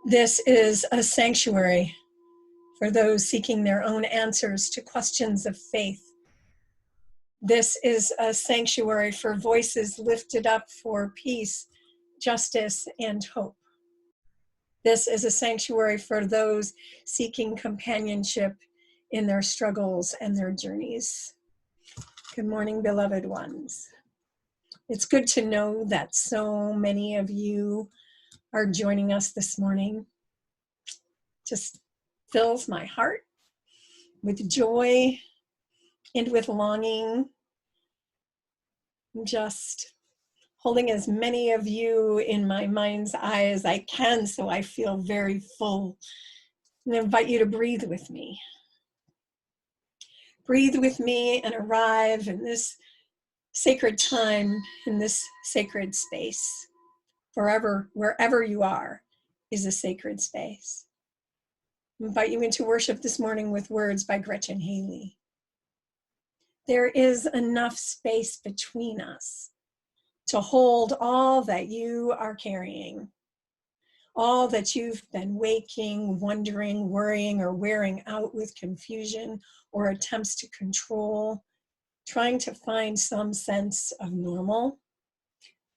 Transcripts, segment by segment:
This is a sanctuary for those seeking their own answers to questions of faith. This is a sanctuary for voices lifted up for peace, justice, and hope. This is a sanctuary for those seeking companionship in their struggles and their journeys. Good morning, beloved ones. It's good to know that so many of you are joining us this morning. Just fills my heart with joy and with longing. Just holding as many of you in my mind's eye as I can, so I feel very full. And I invite you to breathe with me. Breathe with me and arrive in this sacred time, in this sacred space. Wherever you are is a sacred space. I invite you into worship this morning with words by Gretchen Haley. There is enough space between us to hold all that you are carrying, all that you've been waking, wondering, worrying, or wearing out with confusion or attempts to control, trying to find some sense of normal.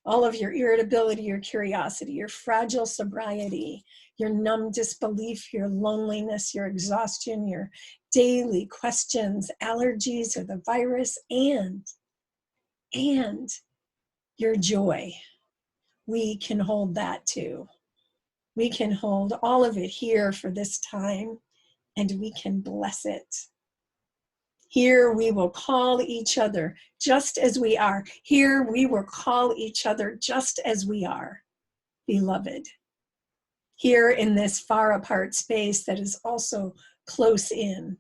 All of your irritability, your curiosity, your fragile sobriety, your numb disbelief, your loneliness, your exhaustion, your daily questions, allergies, or the virus, and your joy. We can hold that too. We can hold all of it here for this time, and we can bless it. Here we will call each other just as we are. Here we will call each other just as we are, beloved. Here in this far apart space that is also close in.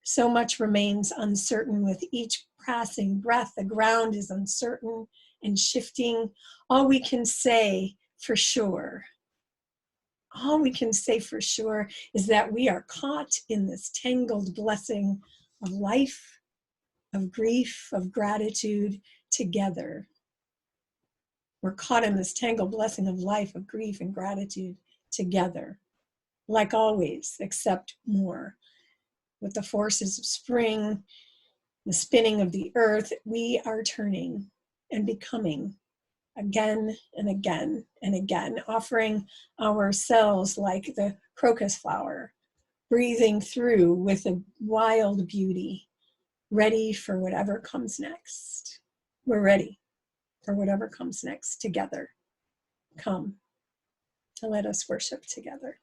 So much remains uncertain with each passing breath. The ground is uncertain and shifting. All we can say for sure is that we are caught in this tangled blessing of life, of grief, of gratitude together. We're caught in this tangled blessing of life, of grief and gratitude together, like always, except more. With the forces of spring, the spinning of the earth, we are turning and becoming again and again and again, offering ourselves like the crocus flower, breathing through with a wild beauty, ready for whatever comes next. We're ready for whatever comes next together. Come to let us worship together.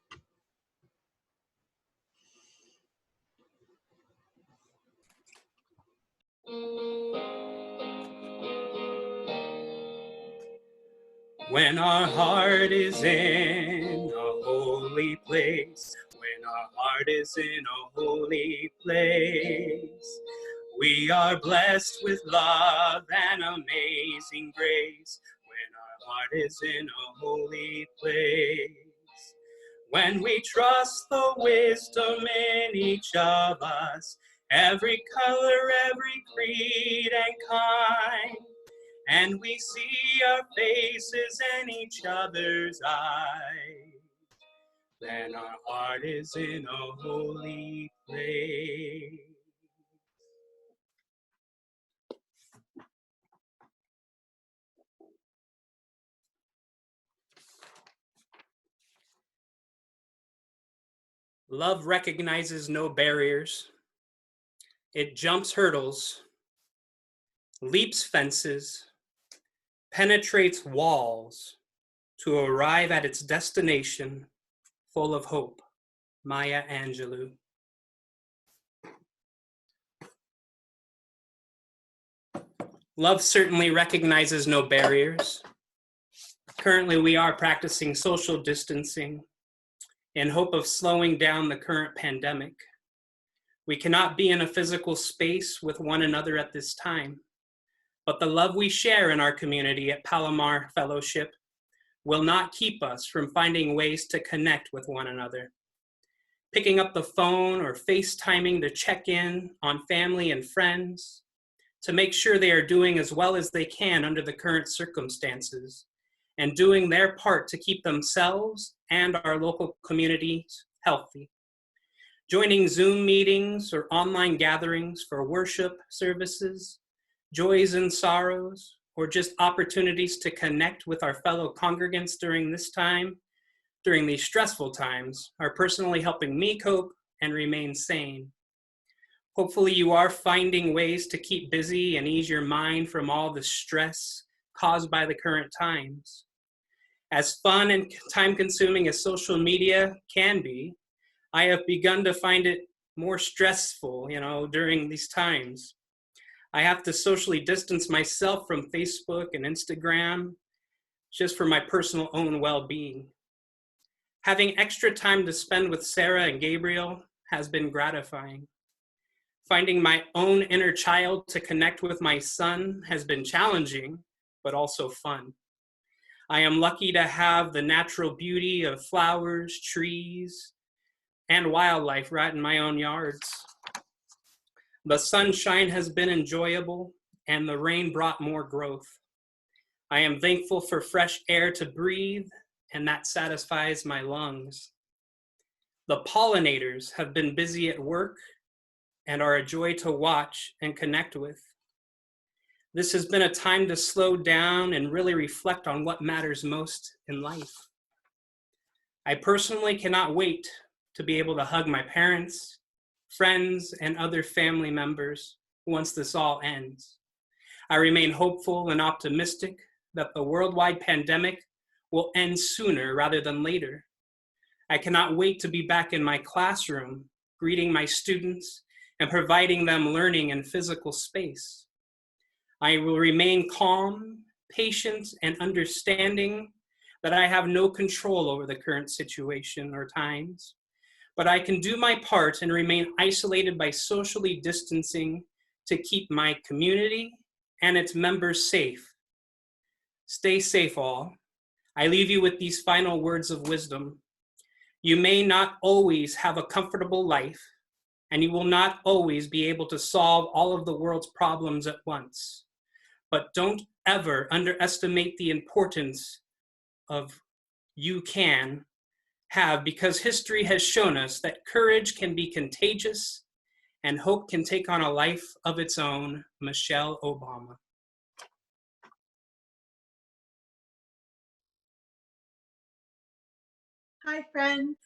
When our heart is in a holy place, when our heart is in a holy place, we are blessed with love and amazing grace. When our heart is in a holy place, when we trust the wisdom in each of us, every color, every creed and kind, and we see our faces in each other's eyes, then our heart is in a holy place. Love recognizes no barriers. It jumps hurdles, leaps fences, penetrates walls to arrive at its destination full of hope. Maya Angelou. Love certainly recognizes no barriers. Currently, we are practicing social distancing in hope of slowing down the current pandemic. We cannot be in a physical space with one another at this time, but the love we share in our community at Palomar Fellowship will not keep us from finding ways to connect with one another. Picking up the phone or FaceTiming to check in on family and friends, to make sure they are doing as well as they can under the current circumstances, and doing their part to keep themselves and our local communities healthy. Joining Zoom meetings or online gatherings for worship services, joys and sorrows, or just opportunities to connect with our fellow congregants during this time, during these stressful times, are personally helping me cope and remain sane. Hopefully you are finding ways to keep busy and ease your mind from all the stress caused by the current times. As fun and time-consuming as social media can be, I have begun to find it more stressful, during these times. I have to socially distance myself from Facebook and Instagram just for my personal own well-being. Having extra time to spend with Sarah and Gabriel has been gratifying. Finding my own inner child to connect with my son has been challenging, but also fun. I am lucky to have the natural beauty of flowers, trees, and wildlife right in my own yards. The sunshine has been enjoyable, and the rain brought more growth. I am thankful for fresh air to breathe, and that satisfies my lungs. The pollinators have been busy at work and are a joy to watch and connect with. This has been a time to slow down and really reflect on what matters most in life. I personally cannot wait to be able to hug my parents, friends, and other family members once this all ends. I remain hopeful and optimistic that the worldwide pandemic will end sooner rather than later. I cannot wait to be back in my classroom, greeting my students and providing them learning and physical space. I will remain calm, patient, and understanding that I have no control over the current situation or times, but I can do my part and remain isolated by socially distancing to keep my community and its members safe. Stay safe, all. I leave you with these final words of wisdom. You may not always have a comfortable life, and you will not always be able to solve all of the world's problems at once. But don't ever underestimate the importance of you can have, because history has shown us that courage can be contagious and hope can take on a life of its own. Michelle Obama. Hi, friends.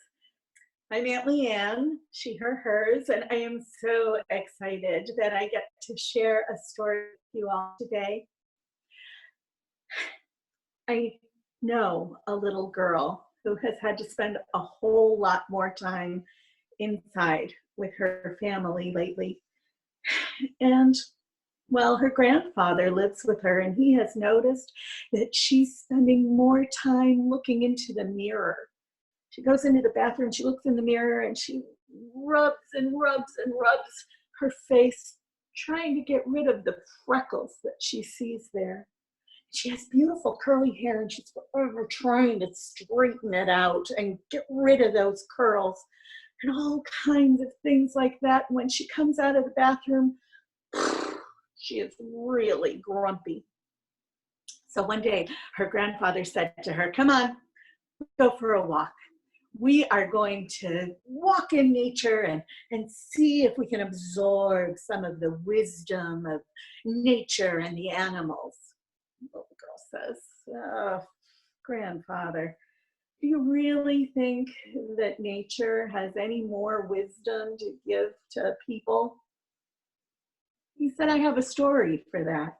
I'm auntli-anne, she, her, hers, and I am so excited that I get to share a story with you all today. I know a little girl who has had to spend a whole lot more time inside with her family lately. And well, her grandfather lives with her, and he has noticed that she's spending more time looking into the mirror. She goes into the bathroom, she looks in the mirror, and she rubs and rubs and rubs her face, trying to get rid of the freckles that she sees there. She has beautiful curly hair, and she's forever trying to straighten it out and get rid of those curls and all kinds of things like that. When she comes out of the bathroom, she is really grumpy. So one day, her grandfather said to her, "Come on, go for a walk. We are going to walk in nature and see if we can absorb some of the wisdom of nature and the animals." The little girl says, "Oh, grandfather, do you really think that nature has any more wisdom to give to people?" He said, "I have a story for that.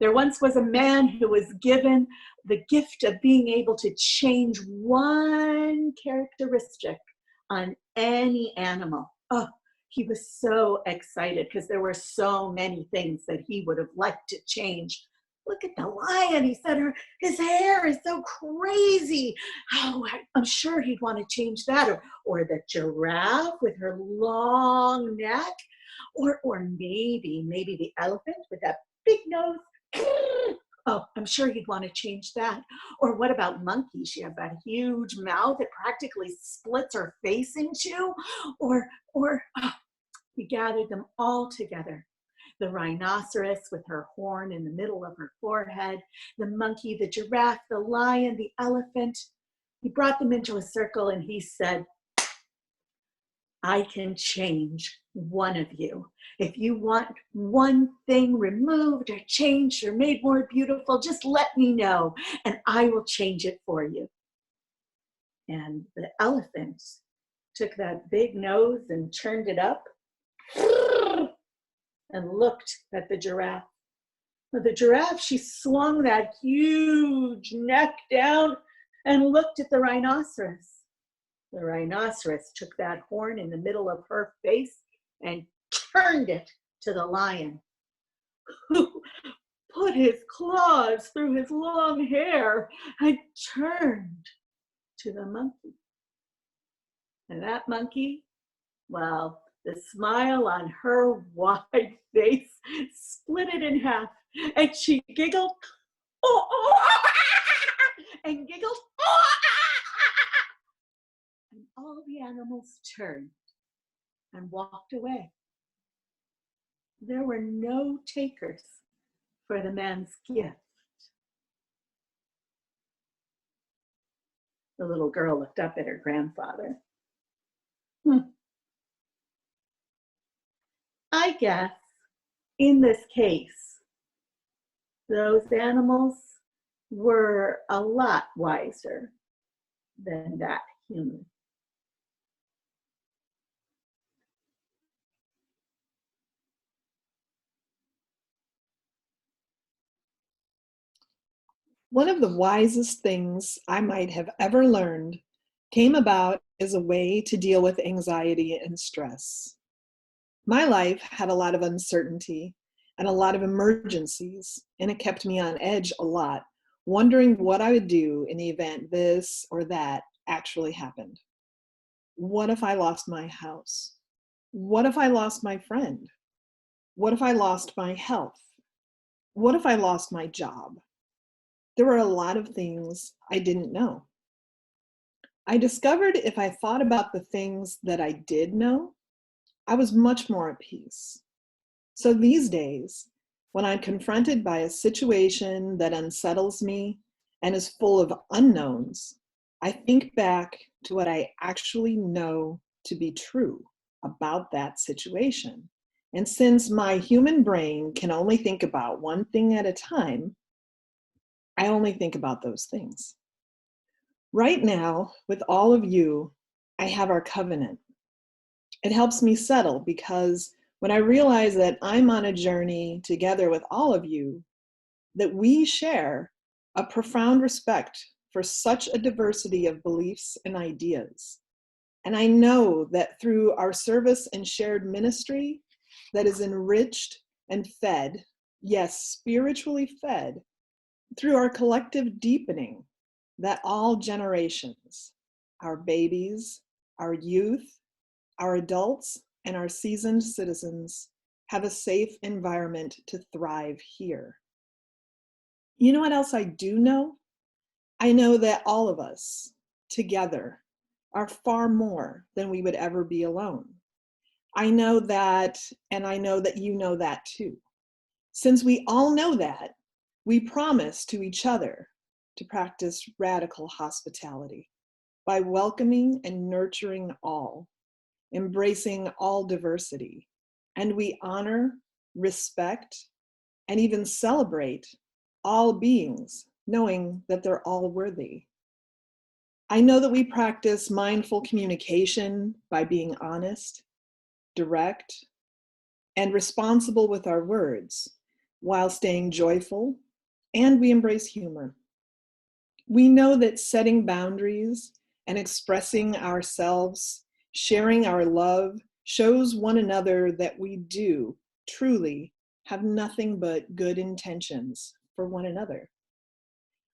There once was a man who was given the gift of being able to change one characteristic on any animal. Oh, he was so excited because there were so many things that he would have liked to change. Look at the lion," he said, "his hair is so crazy. Oh, I'm sure he'd want to change that. Or the giraffe with her long neck. Or maybe the elephant with that big nose. Oh, I'm sure he'd want to change that. Or what about monkey? She has that huge mouth that practically splits her face in two. Or he gathered them all together. the rhinoceros with her horn in the middle of her forehead, the monkey, the giraffe, the lion, the elephant. He brought them into a circle and he said, I can change one of you. If you want one thing removed or changed or made more beautiful, just let me know and I will change it for you. And the elephant took that big nose and turned it up and looked at the giraffe. But the giraffe, she swung that huge neck down and looked at the rhinoceros. The rhinoceros took that horn in the middle of her face and turned it to the lion, who put his claws through his long hair and turned to the monkey. And that monkey, well, the smile on her wide face split it in half, and she giggled, oh, oh, and giggled, oh, and all the animals turned and walked away. There were no takers for the man's gift. The little girl looked up at her grandfather. I guess in this case, those animals were a lot wiser than that human. One of the wisest things I might have ever learned came about as a way to deal with anxiety and stress. My life had a lot of uncertainty and a lot of emergencies, and it kept me on edge a lot, wondering what I would do in the event this or that actually happened. What if I lost my house? What if I lost my friend? What if I lost my health? What if I lost my job? There were a lot of things I didn't know. I discovered if I thought about the things that I did know, I was much more at peace. So these days, when I'm confronted by a situation that unsettles me and is full of unknowns, I think back to what I actually know to be true about that situation. And since my human brain can only think about one thing at a time, I only think about those things. Right now, with all of you, I have our covenant. It helps me settle because when I realize that I'm on a journey together with all of you, that we share a profound respect for such a diversity of beliefs and ideas. And I know that through our service and shared ministry that is enriched and fed, yes, spiritually fed, through our collective deepening, that all generations, our babies, our youth, our adults, and our seasoned citizens have a safe environment to thrive here. You know what else I do know? I know that all of us together are far more than we would ever be alone. I know that, and I know that you know that too. Since we all know that, we promise to each other to practice radical hospitality by welcoming and nurturing all, embracing all diversity, and we honor, respect, and even celebrate all beings, knowing that they're all worthy. I know that we practice mindful communication by being honest, direct, and responsible with our words, while staying joyful, and we embrace humor. We know that setting boundaries and expressing ourselves, sharing our love, shows one another that we do truly have nothing but good intentions for one another.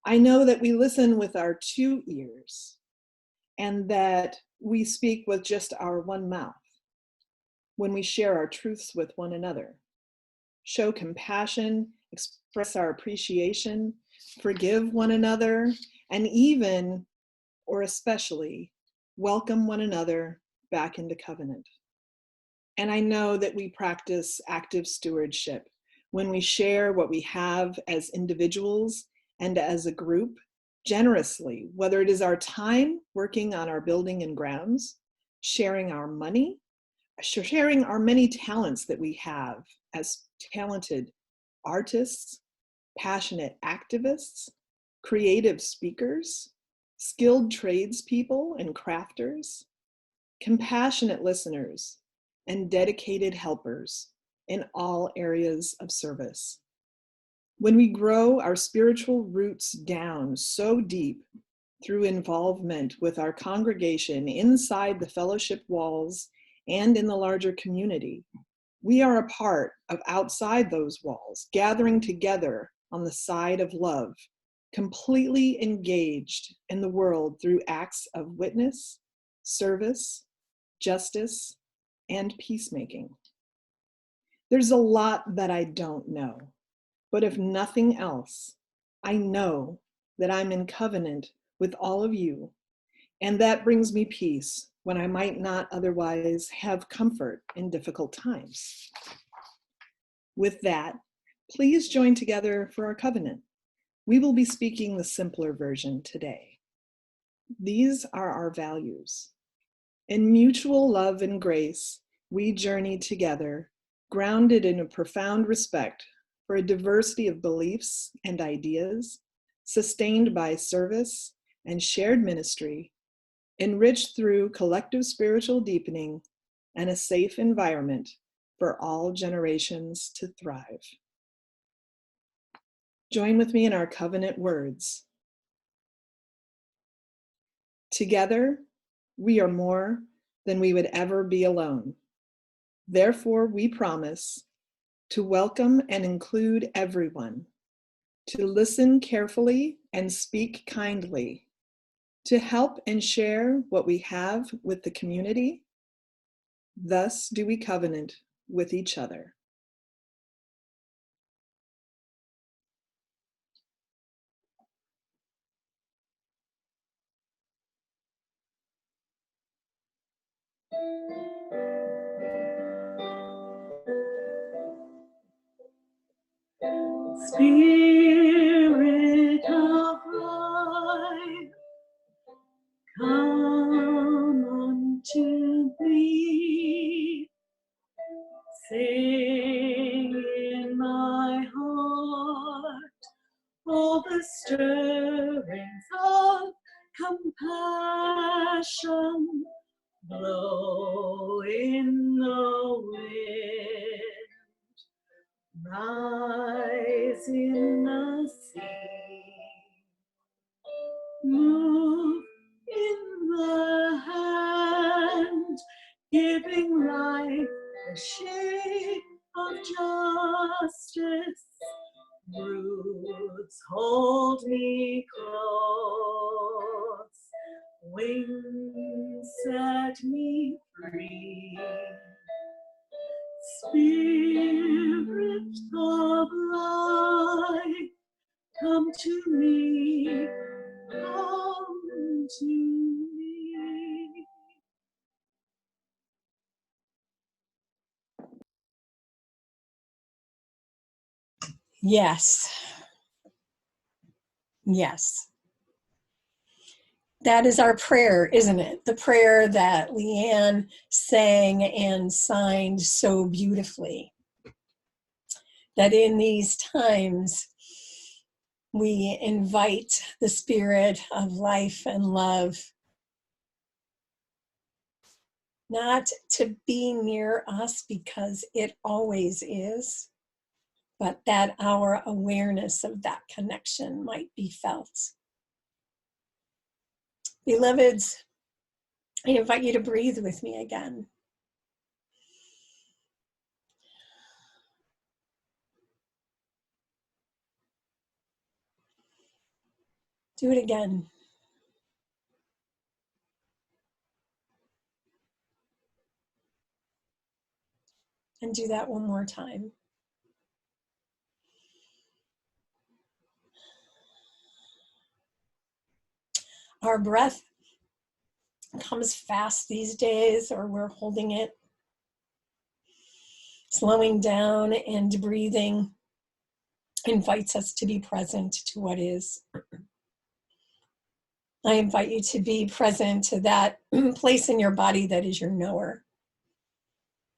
I know that we listen with our two ears and that we speak with just our one mouth when we share our truths with one another, show compassion, express our appreciation, forgive one another, and even, or especially, welcome one another back into covenant. And I know that we practice active stewardship when we share what we have as individuals and as a group generously, whether it is our time working on our building and grounds, sharing our money, sharing our many talents that we have as talented artists, passionate activists, creative speakers, skilled tradespeople and crafters, compassionate listeners, and dedicated helpers in all areas of service. When we grow our spiritual roots down so deep through involvement with our congregation inside the fellowship walls and in the larger community, we are a part of outside those walls, gathering together on the side of love, completely engaged in the world through acts of witness, service, justice, and peacemaking. There's a lot that I don't know, but if nothing else, I know that I'm in covenant with all of you, and that brings me peace when I might not otherwise have comfort in difficult times. With that, please join together for our covenant. We will be speaking the simpler version today. These are our values. In mutual love and grace, we journey together, grounded in a profound respect for a diversity of beliefs and ideas, sustained by service and shared ministry, enriched through collective spiritual deepening and a safe environment for all generations to thrive. Join with me in our covenant words. Together, we are more than we would ever be alone. Therefore, we promise to welcome and include everyone, to listen carefully and speak kindly, to help and share what we have with the community. Thus do we covenant with each other. Spirit of life, come unto me. Sing in my heart all the stirrings of compassion. Blow in the wind, rise in the sea, move in the hand, giving life the shape of justice. Roots hold me close, wings set me free. Spirit of life, come to me, come to me. Yes. Yes. That is our prayer, isn't it? The prayer that Leanne sang and signed so beautifully. That in these times, we invite the spirit of life and love not to be near us because it always is, but that our awareness of that connection might be felt. Beloveds, I invite you to breathe with me again. Do it again. And do that one more time. Our breath comes fast these days, or we're holding it. Slowing down and breathing invites us to be present to what is. I invite you to be present to that place in your body that is your knower,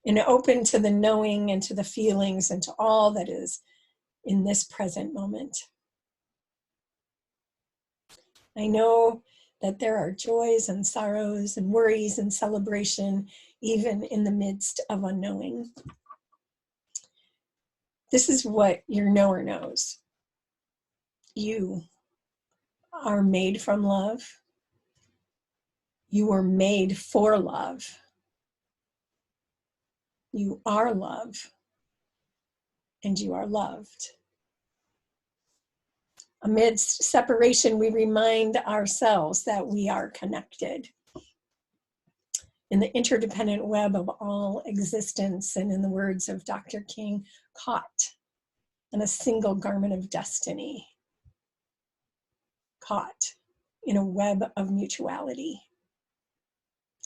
and open to the knowing and to the feelings and to all that is in this present moment. I know that there are joys and sorrows and worries and celebration, even in the midst of unknowing. This is what your knower knows. You are made from love. You were made for love. You are love, and you are loved. Amidst separation, we remind ourselves that we are connected in the interdependent web of all existence, and in the words of Dr. King, caught in a single garment of destiny, caught in a web of mutuality.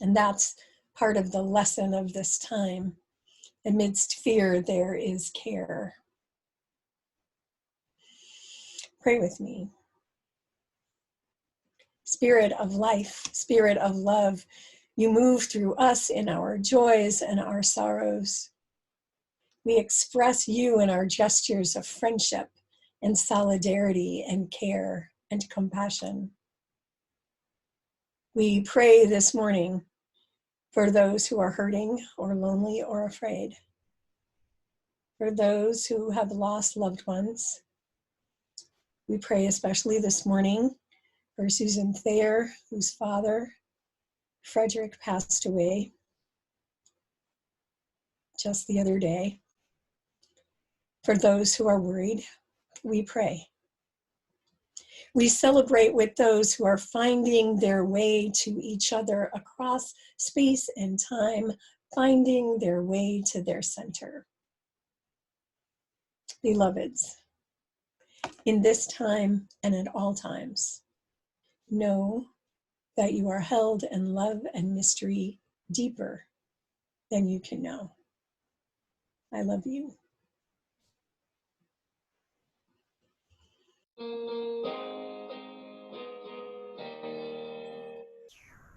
And that's part of the lesson of this time. Amidst fear, there is care. Pray with me. Spirit of life, Spirit of love, you move through us in our joys and our sorrows. We express you in our gestures of friendship and solidarity and care and compassion. We pray this morning for those who are hurting or lonely or afraid, for those who have lost loved ones. We pray especially this morning for Susan Thayer, whose father, Frederick, passed away just the other day. For those who are worried, we pray. We celebrate with those who are finding their way to each other across space and time, finding their way to their center. Beloveds, in this time and at all times, know that you are held in love and mystery deeper than you can know. I love you.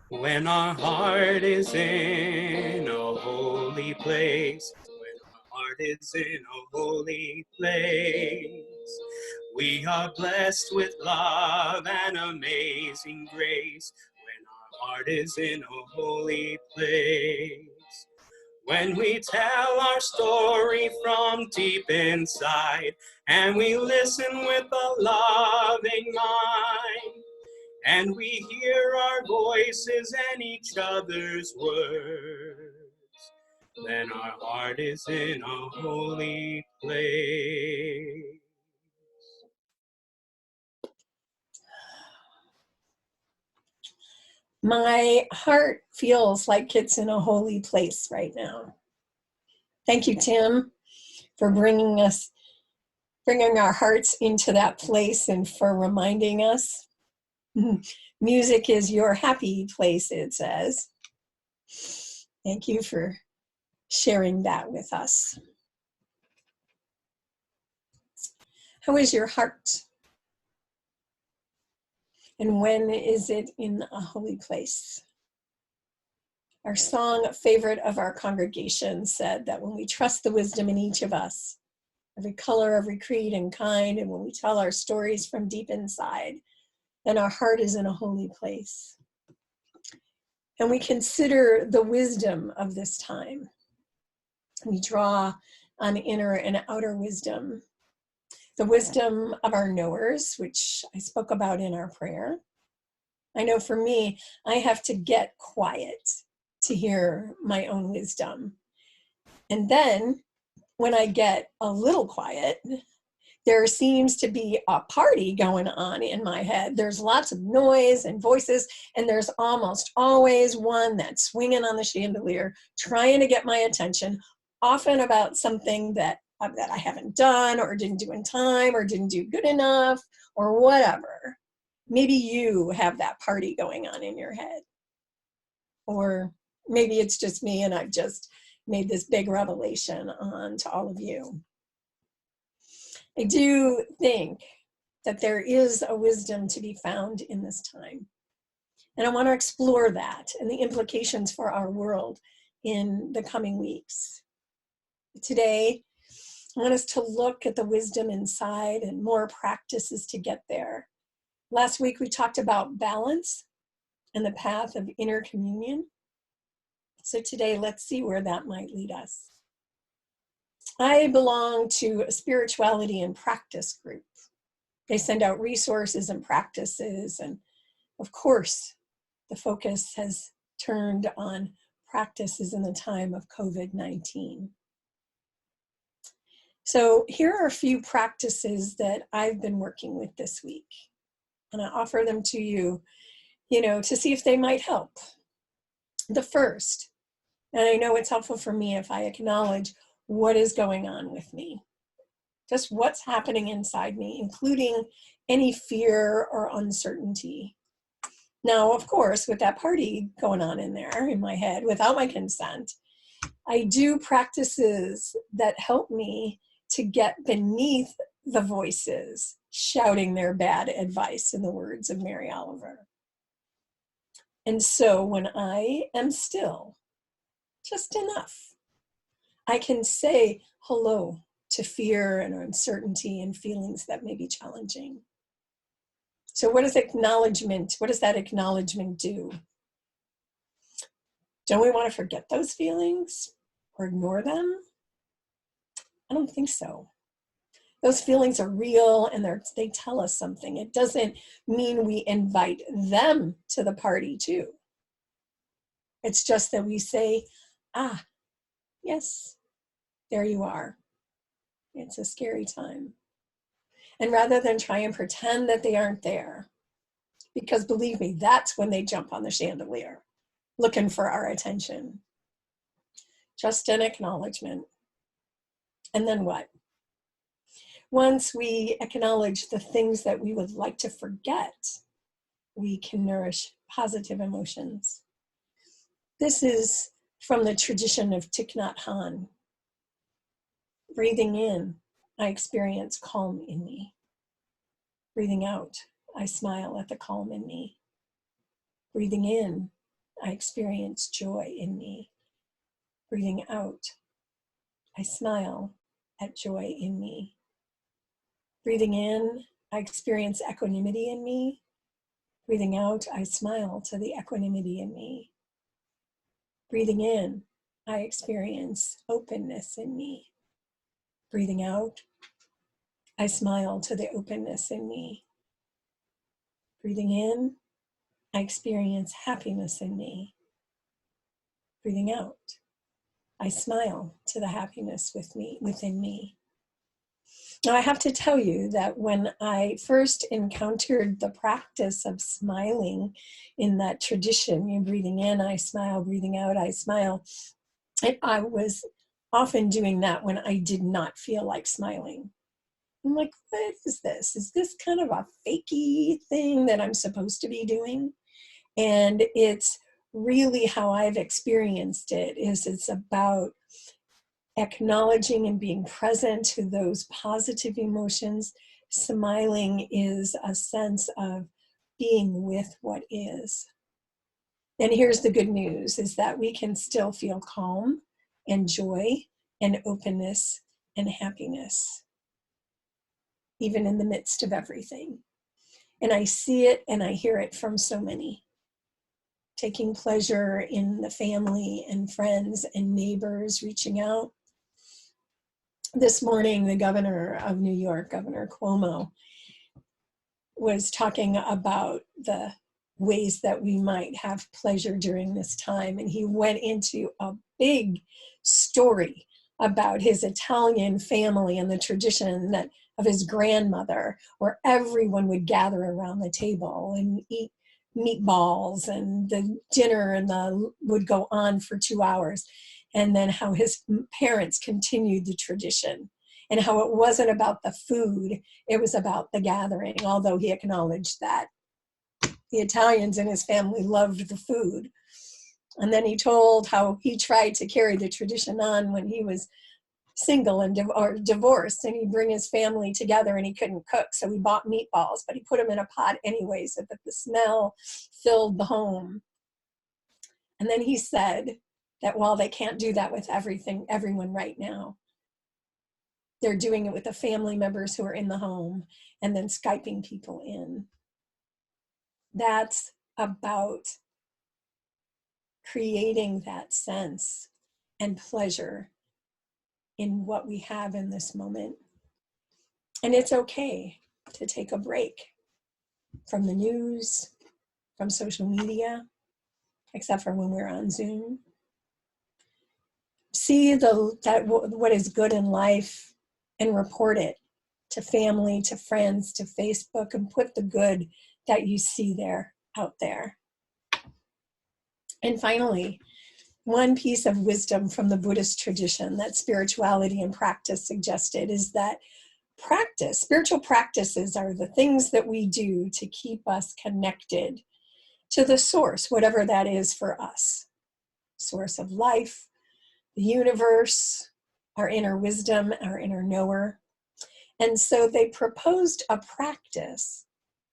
When our heart is in a holy place, when our heart is in a holy place, we are blessed with love and amazing grace. When our heart is in a holy place, when we tell our story from deep inside, and we listen with a loving mind, and we hear our voices and each other's words, then our heart is in a holy place. My heart feels like it's in a holy place right now. Thank you, Tim, for bringing our hearts into that place and for reminding us. Music is your happy place, it says. Thank you for sharing that with us. How is your heart? And when is it in a holy place? Our song, favorite of our congregation, said that when we trust the wisdom in each of us, every color, every creed and kind, and when we tell our stories from deep inside, then our heart is in a holy place. And we consider the wisdom of this time. We draw on inner and outer wisdom. The wisdom of our knowers, which I spoke about in our prayer. I know for me, I have to get quiet to hear my own wisdom. And then when I get a little quiet, there seems to be a party going on in my head. There's lots of noise and voices, and there's almost always one that's swinging on the chandelier, trying to get my attention, often about something that I haven't done or didn't do in time or didn't do good enough or whatever. Maybe you have that party going on in your head. Or maybe it's just me and I've just made this big revelation on to all of you. I do think that there is a wisdom to be found in this time. And I want to explore that and the implications for our world in the coming weeks. Today, I want us to look at the wisdom inside and more practices to get there. Last week, we talked about balance and the path of inner communion. So today, let's see where that might lead us. I belong to a spirituality and practice group. They send out resources and practices, and of course, the focus has turned on practices in the time of COVID-19. So here are a few practices that I've been working with this week, and I offer them to you, to see if they might help. The first, and I know it's helpful for me if I acknowledge what is going on with me, just what's happening inside me, including any fear or uncertainty. Now, of course, with that party going on in there in my head without my consent, I do practices that help me to get beneath the voices shouting their bad advice, in the words of Mary Oliver. And so when I am still, just enough, I can say hello to fear and uncertainty and feelings that may be challenging. So what does that acknowledgement do? Don't we want to forget those feelings or ignore them? I don't think so. Those feelings are real and they tell us something. It doesn't mean we invite them to the party too. It's just that we say, yes, there you are. It's a scary time. And rather than try and pretend that they aren't there, because believe me, that's when they jump on the chandelier, looking for our attention. Just an acknowledgement. And then what? Once we acknowledge the things that we would like to forget, we can nourish positive emotions. This is from the tradition of Thich Nhat Hanh. Breathing in, I experience calm in me. Breathing out, I smile at the calm in me. Breathing in, I experience joy in me. Breathing out, I smile at joy in me. Breathing in, I experience equanimity in me. Breathing out, I smile to the equanimity in me. Breathing in, I experience openness in me. Breathing out, I smile to the openness in me. Breathing in, I experience happiness in me. Breathing out, I smile to the happiness within me. Now, I have to tell you that when I first encountered the practice of smiling in that tradition, breathing in, I smile, breathing out, I smile, and I was often doing that when I did not feel like smiling. I'm like, what is this? Is this kind of a fakey thing that I'm supposed to be doing? And it's really how I've experienced it, is it's about acknowledging and being present to those positive emotions. Smiling is a sense of being with what is. And here's the good news, is that we can still feel calm and joy and openness and happiness, even in the midst of everything. And I see it and I hear it from so many. Taking pleasure in the family and friends and neighbors reaching out. This morning, the governor of New York, Governor Cuomo, was talking about the ways that we might have pleasure during this time. And he went into a big story about his Italian family and the tradition that of his grandmother, where everyone would gather around the table and eat meatballs, and the dinner would go on for 2 hours. And then how his parents continued the tradition, and how it wasn't about the food, it was about the gathering, although he acknowledged that the Italians in his family loved the food. And then he told how he tried to carry the tradition on when he was single and or divorced, and he'd bring his family together and he couldn't cook, so he bought meatballs, but he put them in a pot anyway so that the smell filled the home. And then he said that while they can't do that with everyone right now, they're doing it with the family members who are in the home and then Skyping people in. That's about creating that sense and pleasure in what we have in this moment. And it's okay to take a break from the news, from social media, except for when we're on Zoom. See what is good in life and report it to family, to friends, to Facebook, and put the good that you see there out there. And finally, one piece of wisdom from the Buddhist tradition that spirituality and practice suggested is that spiritual practices are the things that we do to keep us connected to the source, whatever that is for us. Source of life, the universe, our inner wisdom, our inner knower. And so they proposed a practice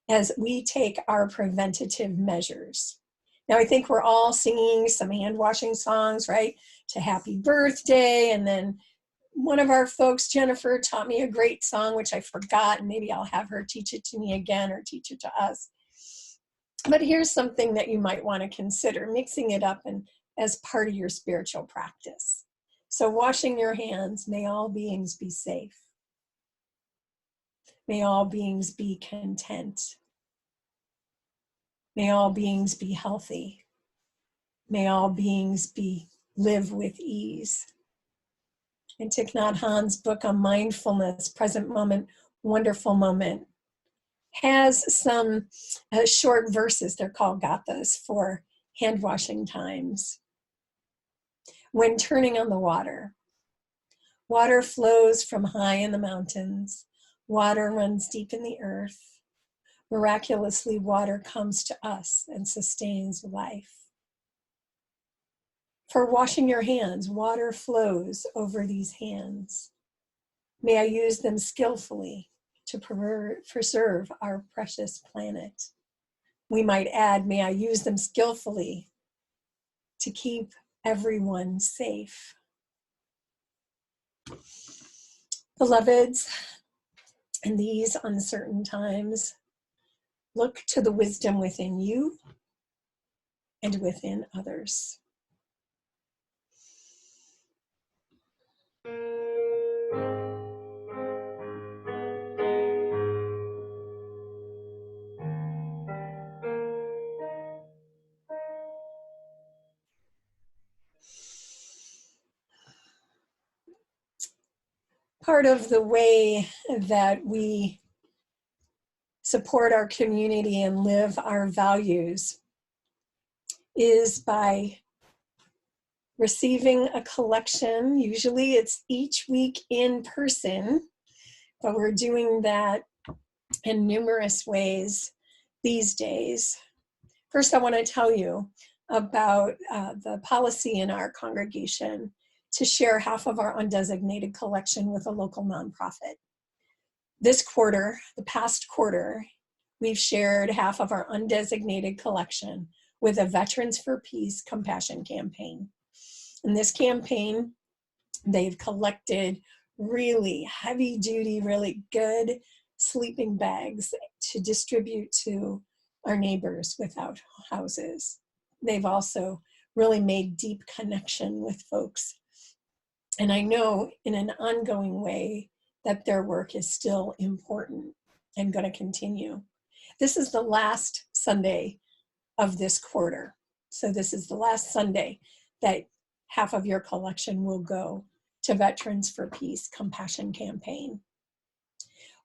as we take our preventative measures. Now, I think we're all singing some hand washing songs, right? To happy birthday. And then one of our folks, Jennifer, taught me a great song, which I forgot, and maybe I'll have her teach it to me again or teach it to us. But here's something that you might want to consider, mixing it up and as part of your spiritual practice. So washing your hands, may all beings be safe. May all beings be content. May all beings be healthy. May all beings live with ease. In Thich Nhat Hanh's book on mindfulness, Present Moment, Wonderful Moment, has some short verses, they're called gathas, for hand washing times. When turning on the water, water flows from high in the mountains, water runs deep in the earth. Miraculously, water comes to us and sustains life. For washing your hands, water flows over these hands. May I use them skillfully to preserve our precious planet. We might add, may I use them skillfully to keep everyone safe. Beloveds, in these uncertain times, look to the wisdom within you and within others. Part of the way that we support our community and live our values is by receiving a collection. Usually it's each week in person, but we're doing that in numerous ways these days. First, I want to tell you about the policy in our congregation to share half of our undesignated collection with a local nonprofit. This quarter, the past quarter, we've shared half of our undesignated collection with a Veterans for Peace compassion campaign. In this campaign, they've collected really heavy duty, really good sleeping bags to distribute to our neighbors without houses. They've also really made deep connection with folks. And I know in an ongoing way that their work is still important and going to continue. This is the last Sunday of this quarter. So this is the last Sunday that half of your collection will go to Veterans for Peace Compassion Campaign.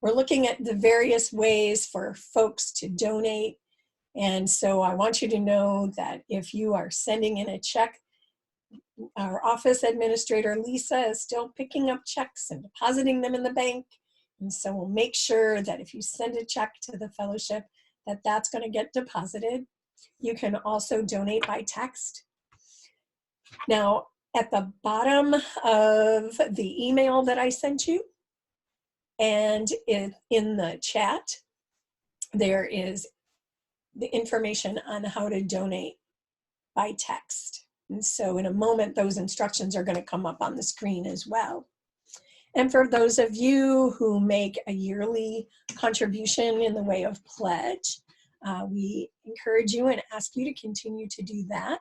We're looking at the various ways for folks to donate. And so I want you to know that if you are sending in a check, our office administrator, Lisa, is still picking up checks and depositing them in the bank. And so we'll make sure that if you send a check to the fellowship, that that's going to get deposited. You can also donate by text. Now, at the bottom of the email that I sent you and in the chat, there is the information on how to donate by text. And so in a moment, those instructions are going to come up on the screen as well. And for those of you who make a yearly contribution in the way of pledge, we encourage you and ask you to continue to do that.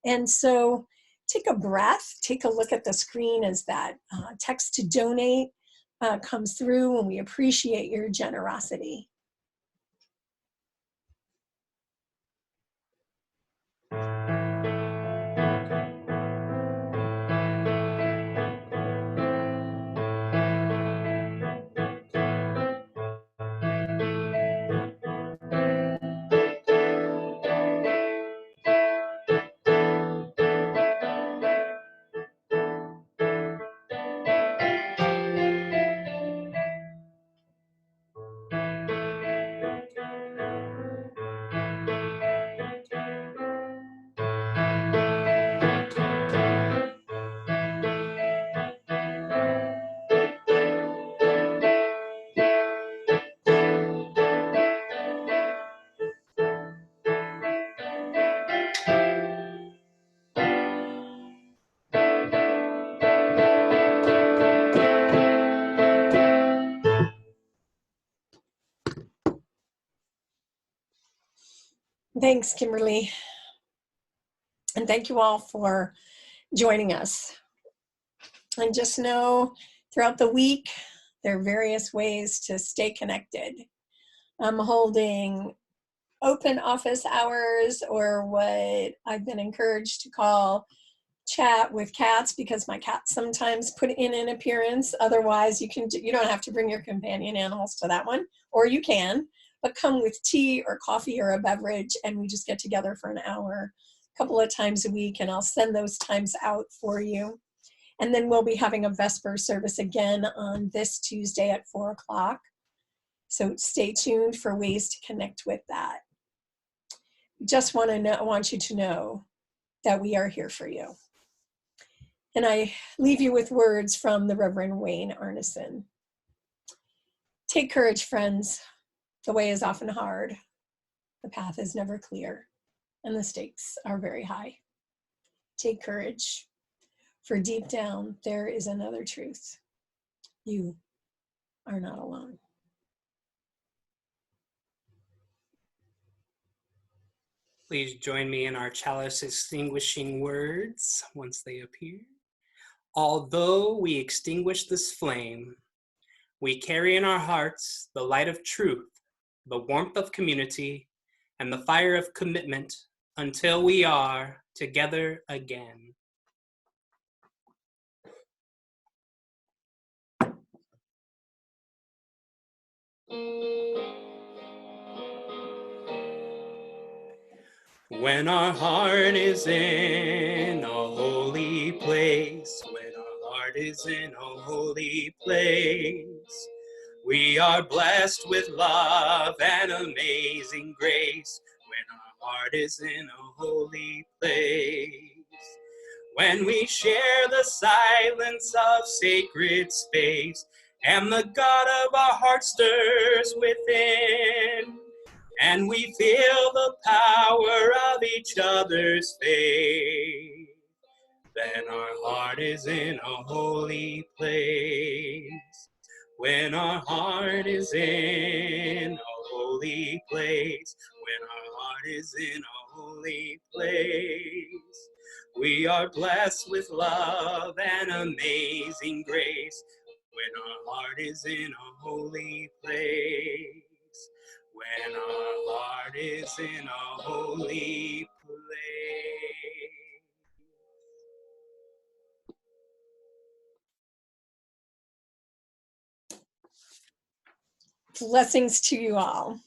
And so take a breath, take a look at the screen as that text to donate comes through, and we appreciate your generosity. Thanks, Kimberly. And thank you all for joining us. And just know throughout the week, there are various ways to stay connected. I'm holding open office hours, or what I've been encouraged to call chat with cats, because my cats sometimes put in an appearance. Otherwise, you don't have to bring your companion animals to that one, or you can, but come with tea or coffee or a beverage, and we just get together for an hour a couple of times a week, and I'll send those times out for you. And then we'll be having a Vesper service again on this Tuesday at 4 o'clock. So stay tuned for ways to connect with that. Just want you to know that we are here for you. And I leave you with words from the Reverend Wayne Arneson. Take courage, friends. The way is often hard. The path is never clear, and the stakes are very high. Take courage, for deep down, there is another truth. You are not alone. Please join me in our chalice extinguishing words once they appear. Although we extinguish this flame, we carry in our hearts the light of truth, the warmth of community, and the fire of commitment until we are together again. When our heart is in a holy place, when our heart is in a holy place, we are blessed with love and amazing grace. When our heart is in a holy place, when we share the silence of sacred space, and the God of our heart stirs within, and we feel the power of each other's faith, then our heart is in a holy place. When our heart is in a holy place, when our heart is in a holy place, we are blessed with love and amazing grace. When our heart is in a holy place, when our heart is in a holy place. Blessings to you all.